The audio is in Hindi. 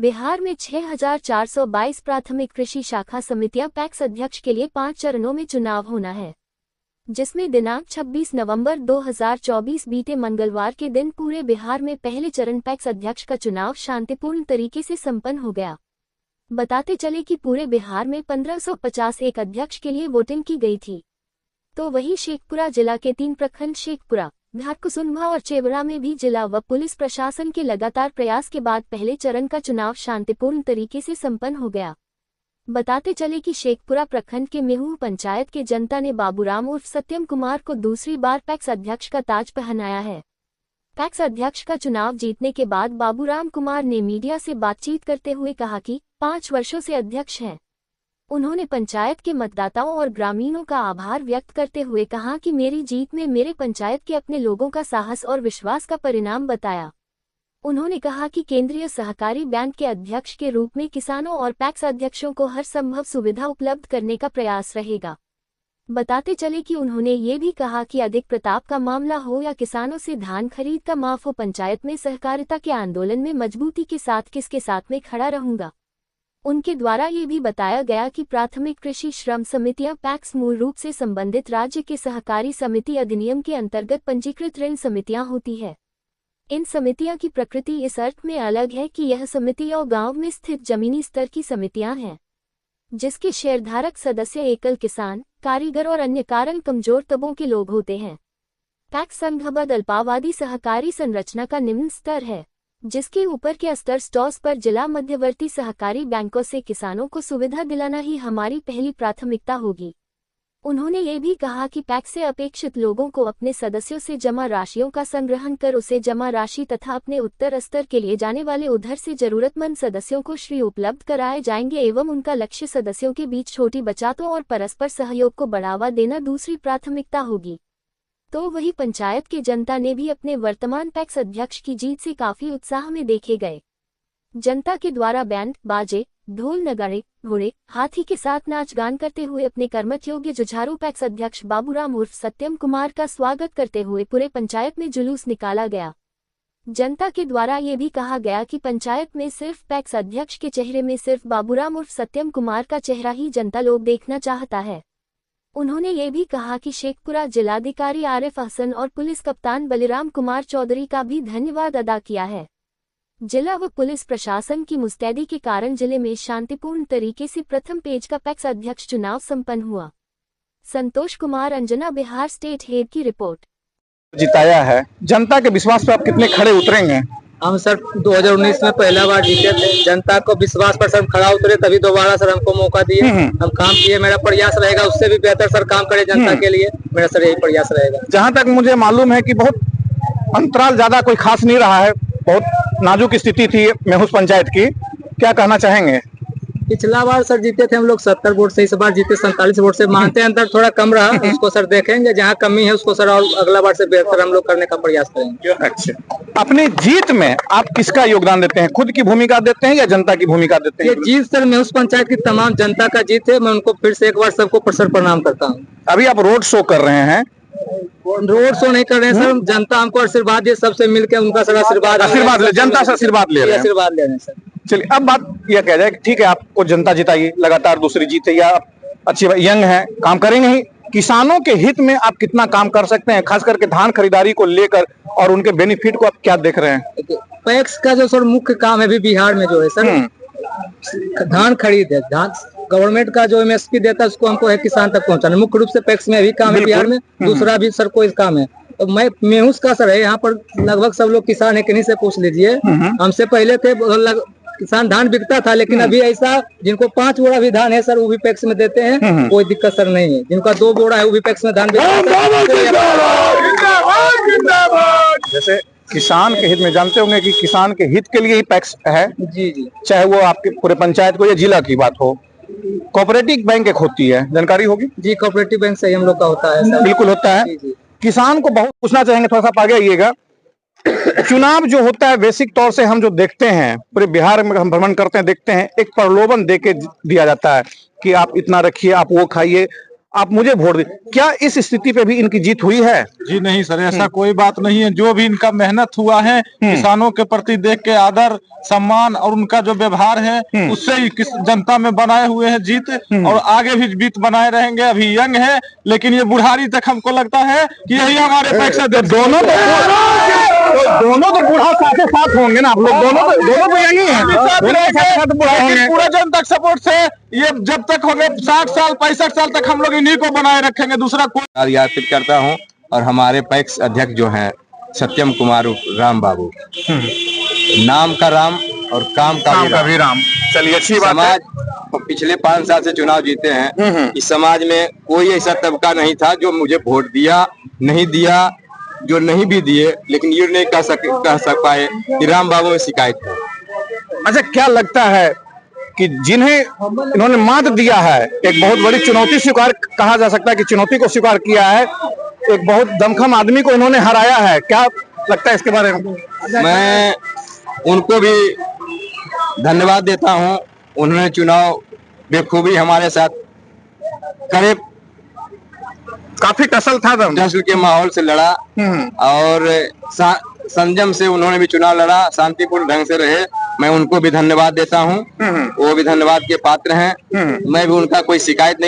बिहार में 6,422 प्राथमिक कृषि शाखा समितियां पैक्स अध्यक्ष के लिए 5 चरणों में चुनाव होना है, जिसमें दिनांक 26 नवंबर 2024 बीते मंगलवार के दिन पूरे बिहार में पहले चरण पैक्स अध्यक्ष का चुनाव शांतिपूर्ण तरीके से संपन्न हो गया। बताते चले कि पूरे बिहार में 1551 अध्यक्ष के लिए वोटिंग की गई थी, तो वहीं शेखपुरा जिला के 3 प्रखंड शेखपुरा, धारकुसुम्भा और चेवरा में भी जिला व पुलिस प्रशासन के लगातार प्रयास के बाद पहले चरण का चुनाव शांतिपूर्ण तरीके से संपन्न हो गया। बताते चले कि शेखपुरा प्रखंड के मेहू पंचायत के जनता ने बाबूराम उर्फ सत्यम कुमार को दूसरी बार पैक्स अध्यक्ष का ताज पहनाया है। पैक्स अध्यक्ष का चुनाव जीतने के बाद बाबूराम कुमार ने मीडिया से बातचीत करते हुए कहा कि 5 वर्षों से अध्यक्ष हैं। उन्होंने पंचायत के मतदाताओं और ग्रामीणों का आभार व्यक्त करते हुए कहा कि मेरी जीत में मेरे पंचायत के अपने लोगों का साहस और विश्वास का परिणाम बताया। उन्होंने कहा कि केंद्रीय सहकारी बैंक के अध्यक्ष के रूप में किसानों और पैक्स अध्यक्षों को हर संभव सुविधा उपलब्ध करने का प्रयास रहेगा। बताते चले कि उन्होंने ये भी कहा कि अधिक प्रताप का मामला हो या किसानों से धान खरीद का माफ हो, पंचायत में सहकारिता के आंदोलन में मजबूती के साथ किसके साथ में खड़ा रहूंगा। उनके द्वारा ये भी बताया गया कि प्राथमिक कृषि श्रम समितियां पैक्स मूल रूप से संबंधित राज्य के सहकारी समिति अधिनियम के अंतर्गत पंजीकृत ऋण समितियां होती है। इन समितियां की प्रकृति इस अर्थ में अलग है कि यह समितियां गांव में स्थित जमीनी स्तर की समितियां हैं, जिसके शेयरधारक सदस्य एकल किसान, कारीगर और अन्य कारण कमजोर तबकों के लोग होते हैं। पैक्स संघबद्ध अल्पावधि सहकारी संरचना का निम्न स्तर है, जिसके ऊपर के स्तर स्टॉस पर जिला मध्यवर्ती सहकारी बैंकों से किसानों को सुविधा दिलाना ही हमारी पहली प्राथमिकता होगी। उन्होंने ये भी कहा कि पैक्स से अपेक्षित लोगों को अपने सदस्यों से जमा राशियों का संग्रहण कर उसे जमा राशि तथा अपने उत्तर स्तर के लिए जाने वाले उधर से जरूरतमंद सदस्यों को ऋण उपलब्ध कराए जाएंगे एवं उनका लक्ष्य सदस्यों के बीच छोटी बचतों और परस्पर सहयोग को बढ़ावा देना दूसरी प्राथमिकता होगी। तो वही पंचायत के जनता ने भी अपने वर्तमान पैक्स अध्यक्ष की जीत से काफी उत्साह में देखे गए। जनता के द्वारा बैंड बाजे, ढोल नगाड़े, घोड़े, हाथी के साथ नाच गान करते हुए अपने कर्मठ योग्य जुझारू पैक्स अध्यक्ष बाबूराम उर्फ सत्यम कुमार का स्वागत करते हुए पूरे पंचायत में जुलूस निकाला गया। जनता के द्वारा ये भी कहा गया कि पंचायत में सिर्फ पैक्स अध्यक्ष के चेहरे में सिर्फ बाबूराम उर्फ सत्यम कुमार का चेहरा ही जनता लोग देखना चाहता है। उन्होंने ये भी कहा कि शेखपुरा जिलाधिकारी आरिफ हसन और पुलिस कप्तान बलिराम कुमार चौधरी का भी धन्यवाद अदा किया है। जिला व पुलिस प्रशासन की मुस्तैदी के कारण जिले में शांतिपूर्ण तरीके से प्रथम पेज का पैक्स अध्यक्ष चुनाव संपन्न हुआ। संतोष कुमार, अंजना, बिहार स्टेट हेड की रिपोर्ट। जिताया है, जनता के विश्वास पर आप कितने खड़े उतरेंगे? हम सर 2019 में पहला बार जीते थे, जनता को विश्वास पर सर खड़ा उतरे, तभी दोबारा सर हमको मौका दिए। हम काम किए, मेरा प्रयास रहेगा उससे भी बेहतर सर काम करे जनता के लिए, मेरा सर यही प्रयास रहेगा। जहां तक मुझे मालूम है कि बहुत अंतराल ज्यादा कोई खास नहीं रहा है, बहुत नाजुक स्थिति थी मेहुस पंचायत की, क्या कहना चाहेंगे? पिछला बार सर जीते थे हम लोग 70 वोट से, इस बार जीते 47 वोट से। मानते हैं अंतर थोड़ा कम रहा, उसको सर देखेंगे, जहाँ कमी है उसको सर और अगला बार से बेहतर हम लोग करने का प्रयास करेंगे। अच्छा, अपनी जीत में आप किसका योगदान देते हैं? खुद की भूमिका देते हैं या जनता की भूमिका देते हैं? ये जीत सर मेहुस पंचायत की तमाम जनता का जीत है, मैं उनको फिर से एक बार सबको प्रणाम करता हूँ। अभी आप रोड शो कर रहे हैं? रोड शो नहीं कर रहे हैं सर, जनता हमको आशीर्वाद दिए, सबसे मिलकर उनका सर आशीर्वाद ले, जनता से आशीर्वाद ले रहे हैं सर। चलिए, अब बात यह कह जाए कि ठीक है, आपको जनता जिताई, लगातार दूसरी जीत है, या अच्छी यंग है, काम करेंगे ही। किसानों के हित में आप कितना काम कर सकते हैं, खास करके धान खरीदारी को लेकर और उनके बेनिफिट को आप क्या देख रहे हैं? पैक्स का जो सर मुख्य काम है अभी बिहार में जो है सर, धान खरीद है। धान गवर्नमेंट का जो MSP देता है उसको हमको है किसान तक पहुंचाना, मुख्य रूप से पैक्स में अभी काम है बिहार में। दूसरा भी सर कोई काम है तो मैं मेहुस का सर है, यहाँ पर लगभग सब लोग किसान है, किन्हीं से पूछ लीजिए। हमसे पहले थे किसान धान बिकता था, लेकिन अभी ऐसा जिनको 5 बोरा भी धान है सर वो भी पैक्स में देते हैं, कोई दिक्कत सर नहीं है। जिनका 2 बोरा है वो भी पैक्स में धान बिकता है। जैसे किसान के हित में, जानते होंगे कि किसान के हित के लिए ही पैक्स है। जी जी, चाहे वो आपके पूरे पंचायत को या जिला की बात हो। कोऑपरेटिव बैंक एक होती है, जानकारी होगी? जी, कोऑपरेटिव बैंक से हम लोग का होता है सर। बिल्कुल होता है। जी। किसान को बहुत पूछना चाहेंगे, थोड़ा सा आगे आइएगा। चुनाव जो होता है बेसिक तौर से हम जो देखते हैं, पूरे बिहार में हम भ्रमण करते हैं, देखते हैं एक प्रलोभन देके दिया जाता है कि आप इतना रखिए, आप वो खाइए, आप मुझे वोट दे। क्या इस स्थिति पे भी इनकी जीत हुई है? जी नहीं सर, ऐसा कोई बात नहीं है। जो भी इनका मेहनत हुआ है, किसानों के प्रति देख के आदर सम्मान और उनका जो व्यवहार है, उससे ही जनता में बनाए हुए हैं जीत, और आगे भी जीत बनाए रहेंगे। अभी यंग है, लेकिन ये बुढ़ारी तक हमको लगता है कि यही हमारे पैक्स अध्यक्ष। दोनों तो बूढ़ा साथ साथ होंगे ना, आप लोग दोनों तो यही है, पूरा जनता सपोर्ट से ये जब तक होंगे 60 साल 65 साल तक हम लोग इन्हीं को बनाए रखेंगे, दूसरा कोई। याद करता हूँ। और हमारे पैक्स अध्यक्ष जो हैं सत्यम कुमार राम बाबू, नाम का राम और काम का भी राम। चलिए, अच्छी बात है। समाज पिछले 5 साल से चुनाव जीते हैं। इस समाज में कोई ऐसा तबका नहीं था जो मुझे वोट दिया, नहीं दिया, जो नहीं भी दिए, लेकिन ये नहीं कह सक पाए कि राम बाबू में शिकायत है। अच्छा, क्या लगता है कि जिन्हें इन्होंने मात दिया है, एक बहुत बड़ी चुनौती स्वीकार कहा जा सकता है कि चुनौती को स्वीकार किया है, एक बहुत दमखम आदमी को इन्होंने हराया है, क्या लगता है इसके बारे में? मैं उनको भी धन्यवाद देता हूं। उन्होंने चुनाव बेखूबी हमारे साथ करीब काफी टसल था, टसल के माहौल से लड़ा, और संयम से उन्होंने भी चुनाव लड़ा, शांतिपूर्ण ढंग से रहे। मैं उनको भी धन्यवाद देता हूं। वो भी धन्यवाद के पात्र हैं। मैं भी उनका कोई शिकायत नहीं